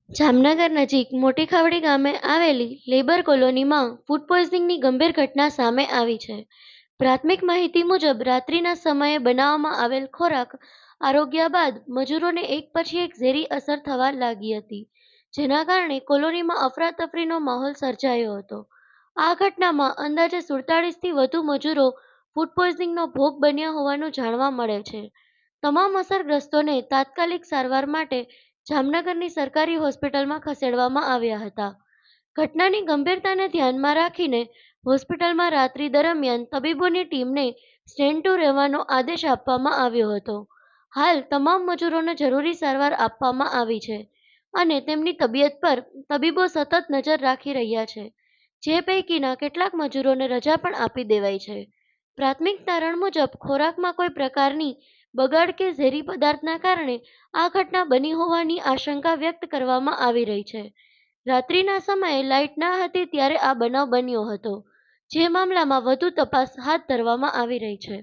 જામનગર નજીક મોટી ખાવડી ગામે આવેલી લેબર કોલોનીમાં ફૂડ પોઈઝનિંગની ગંભીર ઘટના સામે આવી છે. પ્રાથમિક માહિતી મુજબ રાત્રિના સમયે બનાવવામાં આવેલ ખોરાક આરોગ્યા બાદ મજૂરોને એક પછી એક ઝેરી અસર થવા લાગી હતી, જેના કારણે કોલોનીમાં અફરાતફરીનો માહોલ સર્જાયો હતો. આ ઘટનામાં અંદાજે 47થી વધુ મજૂરો ફૂડ પોઈઝનિંગનો ભોગ બન્યા હોવાનું જાણવા મળે છે. તમામ અસરગ્રસ્તોને તાત્કાલિક સારવાર માટે જામનગરની સરકારી હોસ્પિટલમાં ખસેડવામાં આવ્યા હતા. ઘટનાની ગંભીરતાને ધ્યાનમાં રાખીને હોસ્પિટલમાં રાત્રિ દરમિયાન તબીબોની ટીમને સ્ટેન્ડ ટુ રહેવાનો આદેશ આપવામાં આવ્યો હતો. હાલ તમામ મજૂરોને જરૂરી સારવાર આપવામાં આવી છે અને તેમની તબિયત પર તબીબો સતત નજર રાખી રહ્યા છે, જે પૈકીના કેટલાક મજૂરોને રજા પણ આપી દેવાઈ છે. પ્રાથમિક તારણ મુજબ ખોરાકમાં કોઈ પ્રકારની બગાડ કે ઝેરી પદાર્થના કારણે આ ઘટના બની હોવાની આશંકા વ્યક્ત કરવામાં આવી રહી છે. રાત્રિના સમયે લાઇટ ન હતી ત્યારે આ બનાવ બન્યો હતો, જે મામલામાં વધુ તપાસ હાથ ધરવામાં આવી રહી છે.